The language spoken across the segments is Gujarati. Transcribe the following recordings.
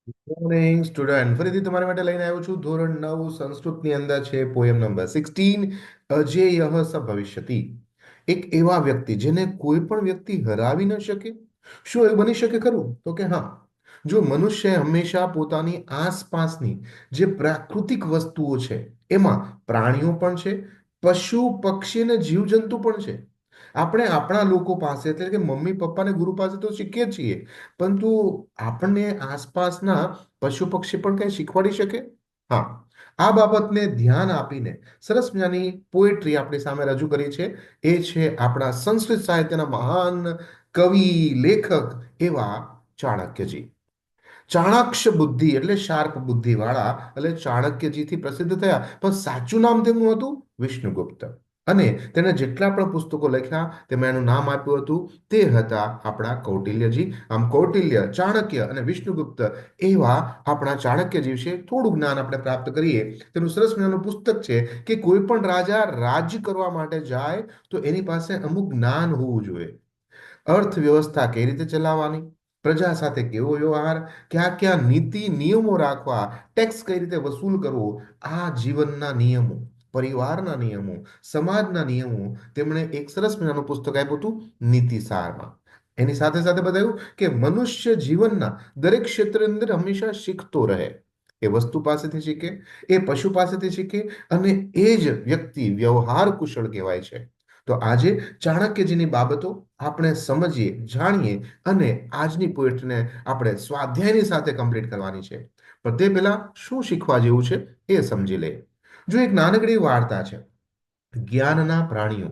મોર્નિંગ સ્ટુડન્ટ, ફરીથી તમારા માટે લઈને આવ્યો છું ધોરણ 9 સંસ્કૃતની અંદર છે પોયમ નંબર 16, અજેયઃ સ ભવિષ્યતિ. એક એવા વ્યક્તિ જેને કોઈ પણ વ્યક્તિ હરાવી ન શકે. શું એવું બની શકે ખરું? તો કે હા, જો મનુષ્ય હંમેશા પોતાની આસપાસની જે પ્રાકૃતિક વસ્તુઓ છે એમાં પ્રાણીઓ પણ છે, પશુ પક્ષી અને જીવજંતુ પણ છે. આપણે આપણા લોકો પાસે એટલે કે મમ્મી પપ્પા ને ગુરુ પાસે તો શીખીએ જ છીએ, પરંતુ આપણને આસપાસના પશુ પક્ષી પણ કંઈ શીખવાડી શકે? હા, આ બાબતને ધ્યાન આપીને સરસ મજાની પોએટ્રી આપણી સામે રજૂ કરી છે. એ છે આપણા સંસ્કૃત સાહિત્યના મહાન કવિ, લેખક એવા ચાણક્યજી. ચાણાક્ષ બુદ્ધિ એટલે શાર્પ બુદ્ધિ વાળા એટલે ચાણક્યજીથી પ્રસિદ્ધ થયા, પણ સાચું નામ તેમનું હતું વિષ્ણુગુપ્ત. અને તેણે જેટલા પણ પુસ્તકો લખ્યા તેમાં એનું નામ આપ્યું હતું તે હતા આપણા કૌટિલ્યજી. આમ કૌટિલ્ય, ચાણક્ય અને વિષ્ણુગુપ્ત એવા આપણા ચાણક્યજી વિશે થોડું જ્ઞાન આપણે પ્રાપ્ત કરીએ. તેનું સરસ મજાનું પુસ્તક છે કે કોઈ પણ રાજા રાજ્ય કરવા માટે જાય તો એની પાસે અમુક જ્ઞાન હોવું જોઈએ. અર્થવ્યવસ્થા કઈ રીતે ચલાવવાની, પ્રજા સાથે કેવો વ્યવહાર, ક્યાં ક્યાં નીતિ નિયમો રાખવા, ટેક્સ કઈ રીતે વસૂલ કરવો, આ જીવનના નિયમો, પરિવારના નિયમો, સમાજના નિયમો તેમણે એક સરસ મજાનું પુસ્તક આપ્યું હતું નીતિસારમાં. એની સાથે સાથે બતાવ્યું કે મનુષ્ય જીવનના દરેક ક્ષેત્રની અંદર હંમેશા શીખતો રહે. એ વસ્તુ પાસેથી શીખે, એ પશુ પાસેથી શીખે, અને એ જ વ્યક્તિ વ્યવહાર કુશળ કહેવાય છે. તો આજે ચાણક્યજીની બાબતો આપણે સમજીએ, જાણીએ અને આજની પોએટ્રીને આપણે સ્વાધ્યાયની સાથે કમ્પ્લીટ કરવાની છે. પણ તે પહેલા શું શીખવા જેવું છે એ સમજી લે. જો એક નાનકડી વાર્તા છે જ્ઞાનના પ્રાણીઓ.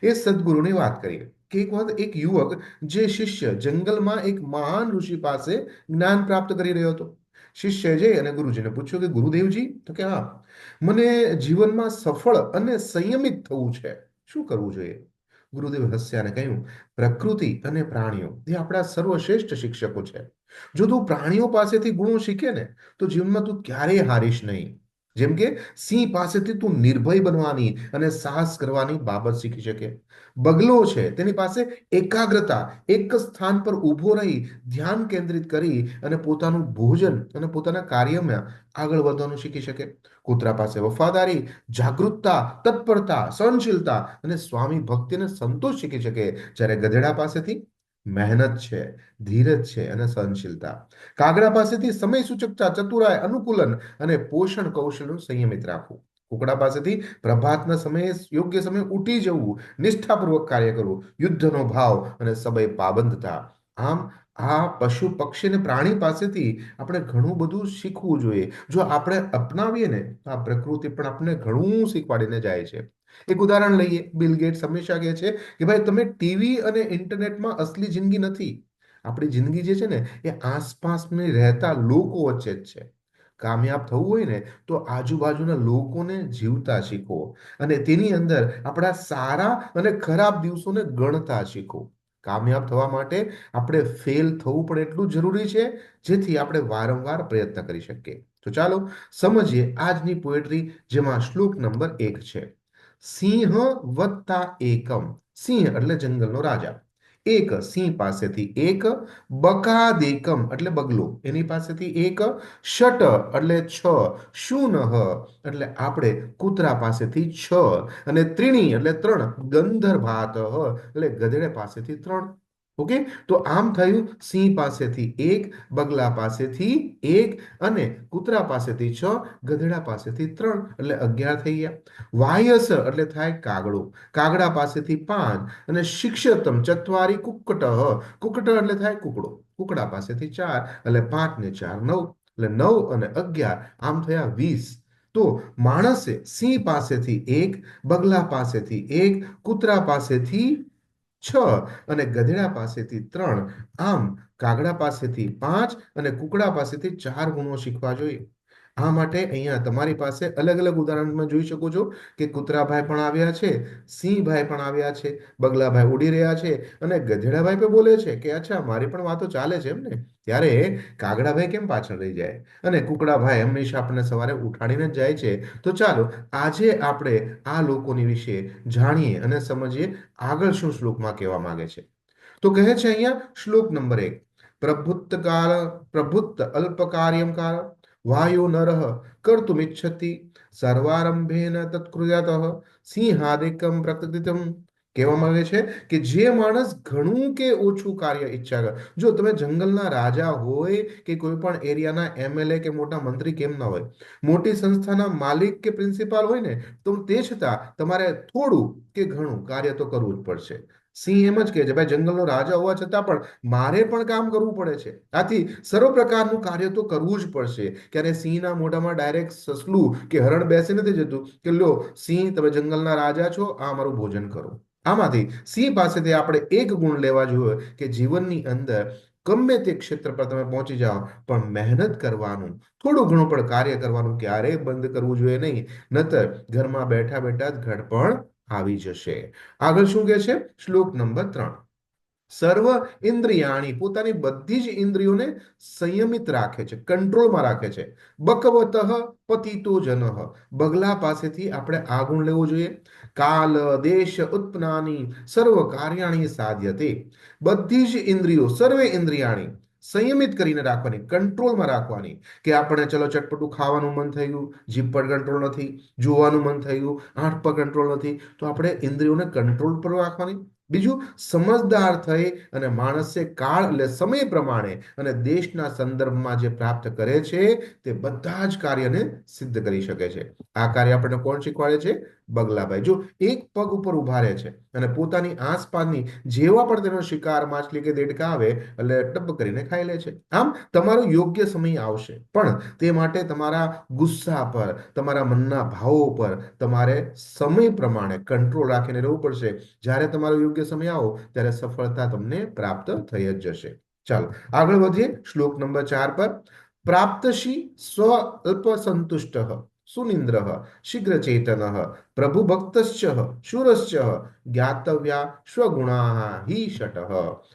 એ સદગુરુની વાત કરીએ કે એક વખત એક યુવક જે શિષ્ય જંગલમાં એક મહાન ઋષિ પાસે જ્ઞાન પ્રાપ્ત કરી રહ્યો હતો. શિષ્યએ જઈ અને ગુરુજીને પૂછ્યું કે ગુરુદેવજી, તો કે હા, મને જીવનમાં સફળ અને સંયમિત થવું છે, શું કરવું જોઈએ? ગુરુદેવ હસ્યા અને કહ્યું, પ્રકૃતિ અને પ્રાણીઓ એ આપણા સર્વશ્રેષ્ઠ શિક્ષકો છે. જો તું પ્રાણીઓ પાસેથી ગુણો શીખે ને તો જીવનમાં તું ક્યારેય હારીશ નહીં. જેમ કે સિંહ પાસેથી તું નિર્ભય બનવાની અને સાહસ કરવાની બાબત શીખી શકે. બગલો છે તેની પાસે એકાગ્રતા, એક જ સ્થાન પર ઊભો રહી ધ્યાન કેન્દ્રિત કરી અને પોતાનું ભોજન અને પોતાના કાર્યમાં આગળ વધવાનું શીખી શકે. કૂતરા પાસે વફાદારી, જાગૃતતા, તત્પરતા, સહનશીલતા અને સ્વામી ભક્તિ અને સંતોષ શીખી શકે. જ્યારે ગધેડા પાસેથી મહેનત છે, ધીરજ છે અને સહનશીલતા. કાગડા પાસેથી સમય સૂચકતા, ચતુરાઈ, અનુકૂલન અને પોષણ કૌશલ્યનું સંયમિત રાખવું. કુકડા પાસેથી પ્રભાતના સમયે યોગ્ય સમયે ઉઠી જવું, નિષ્ઠાપૂર્વક કાર્ય કરવું, યુદ્ધનો ભાવ અને સમય પાબંદતા. આમ આ પશુ પક્ષી અને પ્રાણી પાસેથી આપણે ઘણું બધું શીખવું જોઈએ. જો આપણે અપનાવીએ ને તો આ પ્રકૃતિ પણ આપણને ઘણું શીખવાડીને જાય છે. એક ઉદાહરણ લઈએ. બિલ ગેટ્સ હંમેશા કહે છે કે ભાઈ, તમે ટીવી અને ઇન્ટરનેટમાં અસલી જિંદગી નથી. આપણી જિંદગી જે છે ને એ આસપાસમાં રહેતા લોકો વચ્ચે જ છે. કામયાબ થવું હોય ને તો આજુબાજુના લોકોને જીવતા શીખો અને તેની અંદર આપણા સારા અને ખરાબ દિવસોને ગણતા શીખો. કામયાબ થવા માટે આપણે ફેલ થવું પણ એટલું જરૂરી છે, જેથી આપણે વારંવાર પ્રયત્ન કરી શકીએ. તો ચાલો સમજીએ આજની પોએટ્રી, જેમાં શ્લોક નંબર 1 છે. સિંહ વત્તા એકમ. સિંહ એટલે જંગલનો રાજા. એક સિંહ પાસેથી એક, બકાદેકમ એટલે બગલો એની પાસેથી એક, ષટ એટલે છ, શૂનઃ એટલે આપણે કૂતરા પાસેથી છ, અને ત્રીણી એટલે ત્રણ, ગંધર્ભાત એટલે ગધેડા પાસેથી ત્રણ. ઓકે, તો આમ થયું સિંહ પાસેથી એક, બગલા પાસેથી એક અને કૂતરા પાસેથી છ, ગધેડા પાસેથી ત્રણ એટલે 11 થઈ ગયા. વાયસ એટલે થાય કાગડો. કાગડા પાસેથી 5 અને શિક્ષતમ ચત્વારી કુક્કટ. કુક્કટ એટલે થાય કુકડો. કુકડા પાસેથી 4 એટલે 5 ને 4 9 એટલે 9 અને 11 આમ થયા 20. તો માણસે સિંહ પાસેથી એક, બગલા પાસેથી એક, કૂતરા પાસેથી 6 અને ગધેડા પાસેથી 3, આમ કાગડા પાસેથી 5 અને કુકડા પાસેથી 4 ગુણો શીખવા જોઈએ. આ માટે અહીંયા તમારી પાસે અલગ અલગ ઉદાહરણમાં જોઈ શકો છો કે કૂતરાભાઈ પણ આવ્યા છે, સિંહભાઈ પણ આવ્યા છે, બગલાભાઈ ઉડી રહ્યા છે અને ગધેડાભાઈ પણ બોલે છે કે અચ્છા, મારી પણ વાતો ચાલે છે એમ ને. ત્યારે કાગડાભાઈ કેમ પાછળ રહી જાય? અને કુકડાભાઈ હંમેશા આપણને સવારે ઉઠાડીને જ જાય છે. તો ચાલો આજે આપણે આ લોકોની વિશે જાણીએ અને સમજીએ આગળ શું શ્લોકમાં કહેવા માંગે છે. તો કહે છે અહીંયા શ્લોક નંબર 1, પ્રભુત્ત કાળ પ્રભુત્ત અલ્પ કાર્યમ કાળ વાયો નરઃ કર્તુમિચ્છતિ સર્વારંભેન તત્કૃયાતઃ સિંહાદિકમ પ્રકૃતિતમ. કહેવામાં આવે છે કે જે માણસ ઘણું કે ઓછું કાર્ય ઈચ્છા કરે, જો તમે જંગલના રાજા હોય કે કોઈ પણ એરિયાના એમએલએ કે મોટા મંત્રી કેમ ના હોય, મોટી સંસ્થાના માલિક કે પ્રિન્સિપાલ હોય ને, તો તે છતાં તમારે થોડું કે ઘણું કાર્ય તો કરવું જ પડશે. સિંહ એમ જ કહે છે, ભાઈ જંગલનો રાજા હોવા છતાં પણ મારે પણ કામ કરવું પડે છે, આથી સર્વ પ્રકારનું કાર્ય તો કરવું જ પડશે. ક્યારે સિંહના મોઢામાં ડાયરેક્ટ સસલું કે હરણ બેસી નથી જતું કે લો સિંહ તમે જંગલના રાજા છો, આ અમારું ભોજન કરો. આમાંથી સિંહ પાસેથી આપણે એક ગુણ લેવા જોઈએ કે જીવનની અંદર ગમે તે ક્ષેત્ર પર તમે પહોંચી જાઓ પણ મહેનત કરવાનું, થોડું ઘણું પણ કાર્ય કરવાનું ક્યારેય બંધ કરવું જોઈએ નહીં, નતર ઘરમાં બેઠા બેઠા જ ઘડપણ આવી જશે. આગળ શું કહે છે? શ્લોક નંબર 3. સર્વ ઇન્દ્રિયાણી, પોતાની બધી જ ઇન્દ્રિયોને સંયમિત રાખે છે, કંટ્રોલમાં રાખે છે. બકવતઃ પતિતો જનઃ, બગલા પાસેથી આપણે આ ગુણ લેવો જોઈએ. કાલ દેશ ઉત્પન્નાની સર્વ કાર્યાણી સાધ્યતે, બધી જ ઇન્દ્રિયો સર્વે ઇન્દ્રિયાણી સંયમિત કરીને રાખવાની, કંટ્રોલમાં રાખવાની. કે આપણે ચલો ચટપટું ખાવાનું મન થઈ ગયું, જીભ પર કંટ્રોલ નથી, જોવાનું મન થઈ ગયું, આંખ પર કંટ્રોલ નથી, તો આપણે ઇન્દ્રિયોને કંટ્રોલ પર રાખવાની. બીજું, સમજદાર થઈ અને માણસે કાળ એટલે સમય પ્રમાણે અને દેશના સંદર્ભમાં જે પ્રાપ્ત કરે છે તે બધા જ કાર્યને સિદ્ધ કરી શકે છે. આ કાર્ય આપણને કોણ શીખવાડે છે? બગલાભાઈ. જો એક પગ ઉપર ઉભા રહે છે અને પોતાની આસપાસની જેવા પણ તેનો શિકાર માછલી કે દેડકા આવે એટલે ટપ કરીને ખાઈ લે છે. આમ તમારો યોગ્ય સમય આવશે, પણ તે માટે તમારા ગુસ્સા પર, તમારા મનના ભાવો પર તમારે સમય પ્રમાણે કંટ્રોલ રાખીને રહેવું પડશે. જ્યારે તમારો યોગ્ય સમય આવો ત્યારે સફળતા તમને પ્રાપ્ત થઈ જ જશે. ચાલો આગળ વધીએ શ્લોક નંબર 4 પર. પ્રાપ્તશી સ્વ અલ્પ સંતુષ્ટ સુનિન્દ્ર શીઘ્ર ચેતન પ્રભુ ભક્તશ્ચ શુરશ્ચ જ્ઞાતવ્યા સ્વગુણા હિ શટ.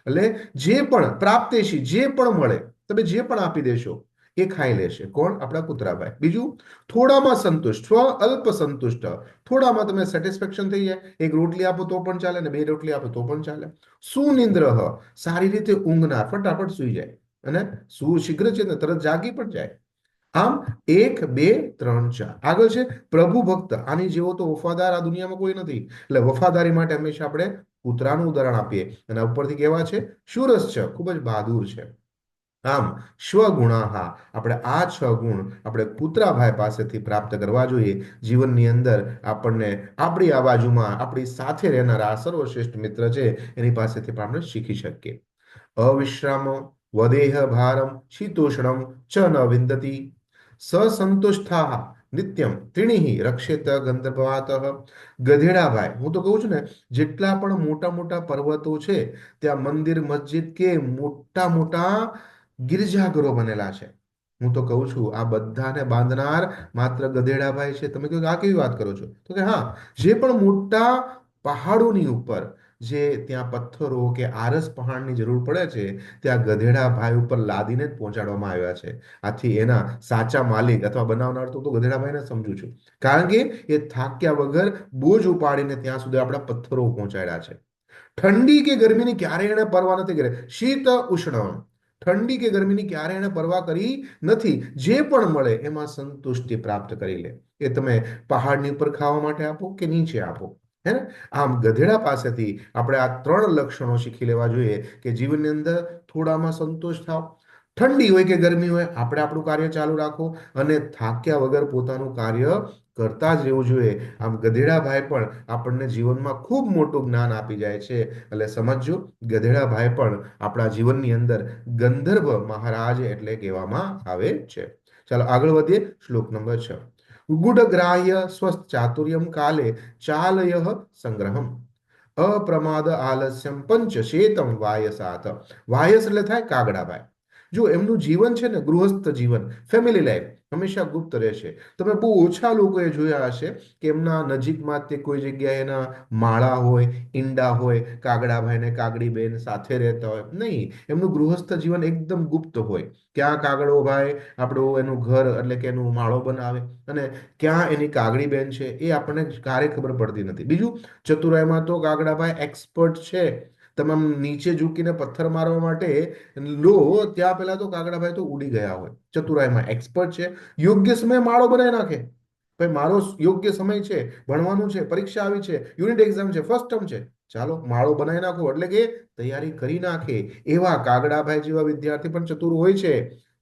એટલે જે પણ પ્રાપ્તેશી, જે પણ મળે તમે જે પણ આપી દેશો એ ખાઈ લેશે. કોણ? આપણા કૂતરાભાઈ. બીજું, થોડામાં સંતુષ્ટ, સ્વ અલ્પ સંતુષ્ટ, થોડામાં તમે સેટિસ્ફેક્શન થઈ જાય, એક રોટલી આપો તો પણ ચાલે ને બે રોટલી આપો તો પણ ચાલે. સુનિંદ્ર, સારી રીતે ઊંઘનાર, ફટાફટ સુઈ જાય અને શું શીઘ્ર છે ને તરત જાગી પણ જાય. આમ 1 2 3 4 આગળ છે પ્રભુ ભક્ત. આની જેવો તો વફાદાર આ દુનિયામાં કોઈ નથી. એટલે વફાદારી માટે હંમેશા આપણે કૂતરાનું ઉદાહરણ આપીએ અને ઉપરથી કેવા છે? શુરસ છે, ખૂબ જ બહાદુર છે. આમ સ્વગુણાહા, આપણે આ 6 ગુણ આપણે કૂતરાભાઈ પાસેથી પ્રાપ્ત કરવા જોઈએ. જીવનની અંદર આપણને આપણી આ બાજુમાં આપણી સાથે રહેનાર આ સર્વશ્રેષ્ઠ મિત્ર છે એની પાસેથી પણ આપણે શીખી શકીએ. અવિશ્રામ વદેહ ભારમ શીતોષ્ણમ ચ ન વિંદતી સસંતુષ્ટા નિત્યમ ત્રિણીહિ રક્ષેત ગંધર્વાત. ગધેડાભાઈ, હું તો કહું છું ને, જેટલા પણ મોટા મોટા પર્વતો છે ત્યાં મંદિર મસ્જિદ કે મોટા મોટા ગિરજાઘરો બનેલા છે. હું તો કહું છું આ બધાને બાંધનાર માત્ર ગધેડાભાઈ છે. તમે કહો આ કેવી વાત કરો છો? તો કે હા, જે પણ મોટા પહાડોની ઉપર જે ત્યાં પથ્થરો કે આરસ પહાડની જરૂર પડે છે ત્યાં ગધેડાભાઈ ઉપર લાદીને જ પહોંચાડવામાં આવ્યા છે. આથી એના સાચા માલિક અથવા બનાવનાર તો ગધેડાભાઈને સમજુ છું, કારણ કે એ થાક્યા વગર બોજ ઉપાડીને ત્યાં સુધી આપણા પથ્થરો પહોંચાડ્યા છે. ઠંડી કે ગરમીની ક્યારેય એને પરવા નથી કરી. શીત ઉષ્ણ, ઠંડી કે ગરમીની ક્યારેય એને પરવા કરી નથી. જે પણ મળે એમાં સંતુષ્ટિ પ્રાપ્ત કરી લે. એ તમે પહાડની ઉપર ખાવા માટે આપો કે નીચે આપો, હે ને? આમ ગધેડા પાસેથી આપણે આ 3 લક્ષણો શીખી લેવા જોઈએ કે જીવનની અંદર થોડામાં સંતોષ થાવ, ઠંડી હોય કે ગરમી હોય આપણે આપણું કાર્ય ચાલુ રાખો અને થાક્યા વગર પોતાનું કાર્ય કરતા જ રહેવું જોઈએ. આમ ગધેડાભાઈ પણ આપણને જીવનમાં ખૂબ મોટું જ્ઞાન આપી જાય છે. એટલે સમજો, ગધેડાભાઈ પણ આપણા જીવનની અંદર ગંધર્વ મહારાજ એટલે કહેવામાં આવે છે. ચાલો આગળ વધીએ શ્લોક નંબર 6. ગુડગ્રાહ્ય સ્વસ્થ ચાતુર્યમ કાલે ચાલય સંગ્રહમ અપ્રમાદ આલસ્યમ પંચ શેતમ વાયસાત. વાયસ એટલે થાય કાગડાભાઈ. જો એમનું જીવન છે ને, ગૃહસ્થ જીવન, ફેમિલી લાઈફ હંમેશા ગુપ્ત રહેશે. તમે બહુ ઓછા લોકોએ જોયા હશે કે એમના નજીકમાં તે કોઈ જગ્યાએ એના માળા હોય, ઈંડા હોય, કાગડાભાઈ ને કાગડી બેન સાથે રહેતા હોય. નહીં, એમનું ગૃહસ્થ જીવન એકદમ ગુપ્ત હોય. ક્યાં કાગડો ભાઈ આપણું એનું ઘર એટલે કે એનું માળો બનાવે અને ક્યાં એની કાગડી બેન છે એ આપણને ક્યારેય ખબર પડતી નથી. બીજું, ચતુરાઈમાં તો કાગડાભાઈ એક્સપર્ટ છે. તમે આમ નીચે ઝૂકીને પથ્થર મારવા માટે લો, ત્યાં પેલા તો કાગડાભાઈ તો ઉડી ગયા હોય, ચતુરાઈમાં એક્સપર્ટ છે, યોગ્ય સમયે માળો બનાવી નાખે. ભાઈ મારો યોગ્ય સમય છે, ભણવાનું છે, પરીક્ષા આવી છે, યુનિટ એક્ઝામ છે, ફર્સ્ટ ટર્મ છે, ચાલો માળો બનાવી નાખો, એટલે કે તૈયારી કરી નાખે. એવા કાગડાભાઈ જેવા વિદ્યાર્થી પણ ચતુર હોય છે.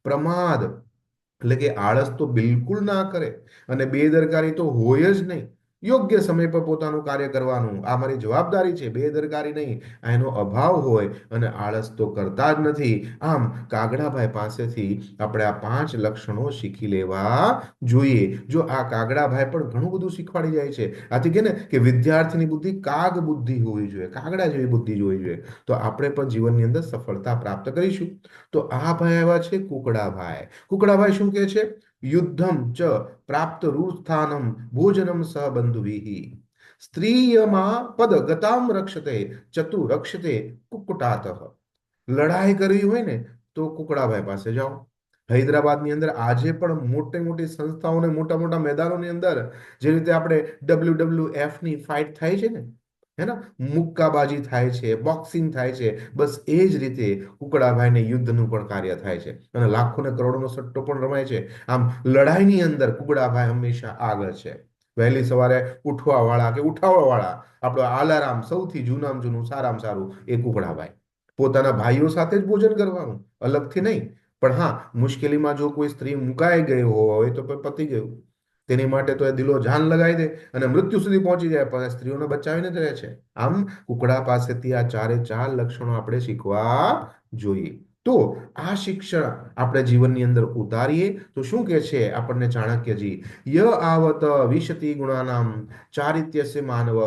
પ્રમાદ એટલે કે આળસ તો બિલકુલ ના કરે, અને બેદરકારી તો હોય જ નહીં. યોગ્ય સમય પર પોતાનું કાર્ય કરવાનું આ મારી જવાબદારી છે, બેદરકારી નહીં. આ એનો અભાવ હોય અને આળસ તો કરતા જ નથી. આમ કાગડાભાઈ પાસેથી આપણે આ 5 લક્ષણો શીખી લેવા જોઈએ. જો આ કાગડાભાઈ પણ ઘણું બધું શીખવાડી જાય છે. આથી કે ને કે વિદ્યાર્થીની બુદ્ધિ કાગ બુદ્ધિ હોવી જોઈએ, કાગડા જેવી બુદ્ધિ હોવી જોઈએ, તો આપણે પણ જીવનની અંદર સફળતા પ્રાપ્ત કરીશું. તો આ ભાઈ એવા છે કુકડાભાઈ. કુકડાભાઈ શું કહે છે? યુદ્ધમ ચ પ્રાપ્ત રૂસ્થાનમ ભોજનમ સહ બંધુભિઃ સ્ત્રીયમાં પદ ગતામ રક્ષતે ચતુ રક્ષતે કુકટાતઃ. લડાઈ કરવી હોય ને તો કુકડાભાઈ પાસે જાઓ. હૈદરાબાદની અંદર આજે પણ મોટી મોટી સંસ્થાઓને મોટા મોટા મેદાનોની અંદર જે રીતે આપણે WWF ની ફાઇટ થાય છે ને, હે ને, મુક્કાબાજી થાય છે, બોક્સિંગ થાય છે, બસ એ જ રીતે કુકડાભાઈને યુદ્ધનું પણ કાર્ય થાય છે, અને લાખો ને કરોડોનો સટ્ટો પણ રમાય છે. આમ લડાઈની અંદર કુકડાભાઈ હંમેશા આગળ છે. વહેલી સવારે ઉઠવા વાળા કે ઉઠાવવા વાળા આપણો આલારામ સૌથી જૂનામાં જૂનું સારામાં સારું એ કુકડાભાઈ. પોતાના ભાઈઓ સાથે જ ભોજન કરવાનું, અલગથી નહીં. પણ હા, મુશ્કેલીમાં જો કોઈ સ્ત્રી મુકાઈ ગઈ હોય તો પતી ગયું. તેની માટે તો એ દિલો જાન લગાવી દે અને મૃત્યુ સુધી પહોંચી જાય, પણ સ્ત્રીઓને બચાવીને જ રહે છે. આમ કુકડા પાસેથી આ ચારે ચાર લક્ષણો આપણે શીખવા જોઈએ. તો આ શિક્ષણ આપણે જીવનની અંદર ઉતારીએ તો શું કે છે આપણને ચાણક્યજી? ય આવત વિશતિ ગુણાનામ ચારિત્યસ્ય માનવ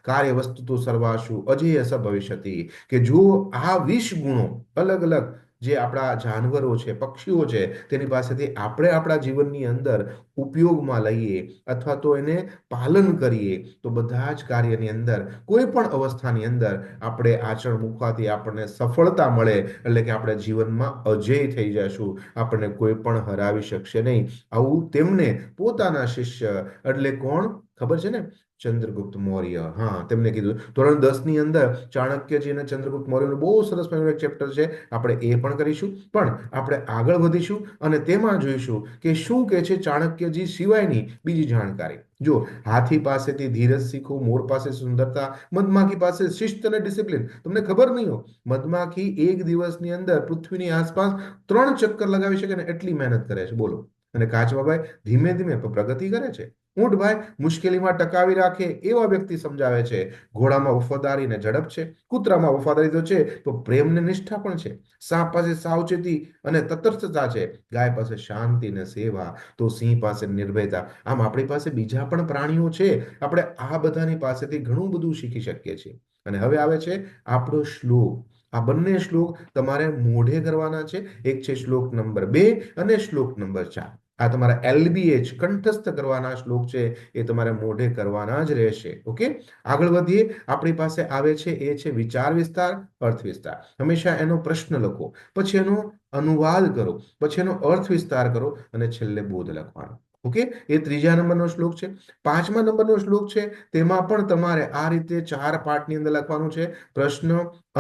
કાર્ય વસ્તુ તો સર્વાશુ અજેય સ ભવિષ્યતિ. કે જો આ 20 ગુણો અલગ અલગ જે આપણા જાનવરો છે, પક્ષીઓ છે, તેની પાસેથી આપણે આપણા જીવનની અંદર ઉપયોગમાં લઈએ અથવા તો એને પાલન કરીએ તો બધા જ કાર્યની અંદર કોઈ પણ અવસ્થાની અંદર આપણે આચરણ મૂકવાથી આપણને સફળતા મળે. એટલે કે આપણે જીવનમાં અજેય થઈ જશું, આપણને કોઈ પણ હરાવી શકશે નહીં. આવું તેમને પોતાના શિષ્ય એટલે કોણ ખબર છે ને? ચંદ્રગુપ્ત મૌર્ય. હા, તેમને કીધું ધોરણ 10 ની અંદર ચાણક્યજી અને ચંદ્રગુપ્ત મૌર્યનું બહુ સરસ મજાનું એક ચેપ્ટર છે, આપણે એ પણ કરીશું. પણ આપણે આગળ વધીશું અને તેમાં જોઈશું કે શું કે છે ચાણક્યજી સિવાયની બીજી જાણકારી. જો હાથી પાસેથી ધીરજ શીખો, મોર પાસે સુંદરતા, મધમાખી પાસે શિસ્ત અને ડિસિપ્લિન. તમને ખબર નહીં હો, મધમાખી એક દિવસની અંદર પૃથ્વીની આસપાસ 3 ચક્કર લગાવી શકે ને એટલી મહેનત કરે છે, બોલો. અને કાચબાભાઈ ધીમે ધીમે પ્રગતિ કરે છે. ઊંટભાઈ મુશ્કેલીમાં ટકાવી રાખે એવા વ્યક્તિ સમજાવે છે. ઘોડામાં વફાદારી ને ઝડપ છે, કૂતરામાં વફાદારી તો છે, તો પ્રેમ ને નિષ્ઠા પણ છે. સાપ પાસે સાવચેતી અને તટસ્થતા છે, ગાય પાસે શાંતિ ને સેવા, તો સિંહ પાસે નિર્ભયતા. આમ આપણી પાસે બીજા પણ પ્રાણીઓ છે, આપણે આ બધાની પાસેથી ઘણું બધું શીખી શકીએ છીએ. અને હવે આવે છે આપણો શ્લોક. આ બંને શ્લોક તમારે મોઢે કરવાના છે. એક છે શ્લોક નંબર 2 અને શ્લોક નંબર 4. આ તમારા LBH કંઠસ્થ કરવાના શ્લોક છે, એ તમારે મોઢે કરવાના જ રહેશે. ઓકે, આગળ વધીએ. આપણી પાસે આવે છે એ છે વિચાર વિસ્તાર, અર્થ વિસ્તાર. હંમેશા એનો પ્રશ્ન લખો, પછી એનો અનુવાદ કરો, પછી એનો અર્થ વિસ્તાર કરો અને છેલ્લે બોધ લખવાનો. ઓકે, એ ત્રીજા નંબરનો શ્લોક છે. 5મા નંબરનો શ્લોક છે, તેમાં પણ તમારે આ રીતે 4 પાર્ટની અંદર લખવાનું છે: પ્રશ્ન,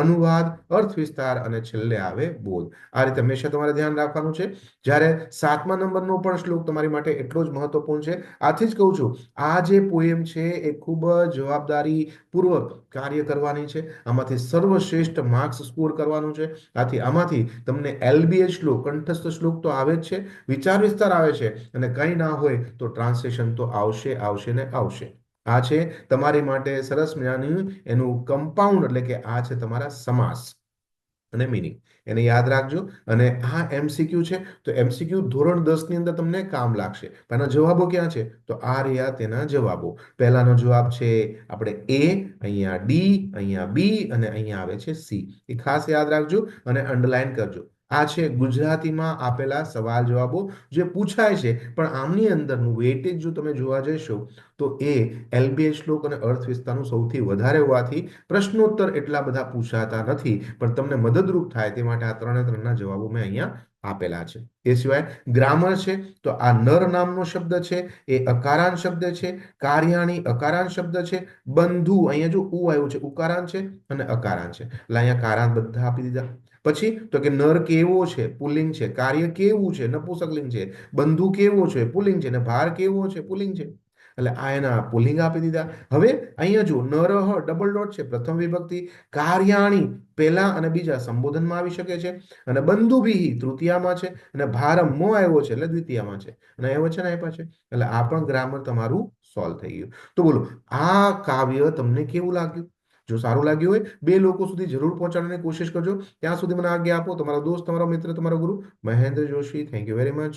અનુવાદ, અર્થ વિસ્તાર અને છેલ્લે આવે બોધ. આ રીતે હંમેશા તમારે ધ્યાન રાખવાનું છે. જ્યારે 7મા નંબરનો પણ શ્લોક તમારી માટે એટલો જ મહત્વપૂર્ણ છે. આથી જ કહું છું, આ જે પોએમ છે એ ખૂબ જ જવાબદારી પૂર્વક કાર્ય કરવાની છે. આમાંથી સર્વશ્રેષ્ઠ માર્ક્સ સ્કોર કરવાનું છે. આથી આમાંથી તમને LBH શ્લોક, કંઠસ્થ શ્લોક તો આવે જ છે, વિચાર વિસ્તાર આવે છે, અને કંઈ ના હોય તો ટ્રાન્સલેશન તો આવશે આવશે ને આવશે. આ છે તમારી માટે સરસ મજાનું એનું કમ્પાઉન્ડ, એટલે કે આ છે તમારા સમાસ અને મીનિંગ. એને યાદ રાખજો. અને આ MCQ છે, તો MCQ ધોરણ 10 ની અંદર તમને કામ લાગશે. પણ એના જવાબો ક્યાં છે? તો આ રહ્યા તેના જવાબો. પહેલાનો જવાબ છે આપણે A, અહીંયા D, અહીંયા B અને અહીંયા આવે છે C. એ ખાસ યાદ રાખજો અને અંડરલાઈન કરજો. આ છે ગુજરાતીમાં આપેલા સવાલ જવાબો જે પૂછાય છે, પણ આમની અંદરનું વેટેજ જો તમે જોવા જશો તો એ એલબીએસ શ્લોક અને અર્થ વિસ્તારનું સૌથી વધારે હોવાથી પ્રશ્નોત્તર એટલા બધા પૂછાતા નથી, પણ તમને મદદરૂપ થાય તે માટે આ ત્રણે ત્રણના જવાબો મેં અહીંયા આપેલા છે. એ સિવાય ગ્રામર છે, તો આ નર નામનો શબ્દ છે એ અકારાંત શબ્દ છે, કાર્યાણી અકારાંત શબ્દ છે, બંધુ અહીંયા જો ઉ આવ્યું છે ઉકારાંત છે અને અકારાંત છે, એટલે અહીંયા કારાંત બધા આપી દીધા. પછી તો કે નર કેવો છે પુલ્લિંગ છે, કાર્ય કેવું છે નપુંસકલિંગ છે, બંધુ કેવો છે પુલ્લિંગ છે, અને ભાર કેવો છે પુલ્લિંગ છે, એટલે આ એના પુલ્લિંગ આપી દીધા. હવે અહીંયા જો નરહ ડબલ ડોટ છે પ્રથમ વિભક્તિ, કાર્યાણી પહેલા અને બીજા સંબોધનમાં આવી શકે છે, અને બંધુભી તૃતીયામાં છે, અને ભારમો આવ્યો છે એટલે દ્વિતીયામાં છે, અને એ વચન આપ્યા છે, એટલે આ પણ ગ્રામર તમારું સોલ્વ થઈ ગયું. તો બોલો આ કાવ્ય તમને કેવું લાગ્યું? જો સારું લાગ્યું હોય બે લોકો સુધી જરૂર પહોંચાડવાની કોશિશ કરજો. ત્યાં સુધી મને આજ્ઞા આપો. તમારો દોસ્ત, તમારો મિત્ર, તમારો ગુરુ Mahendra Joshi. Thank you very much.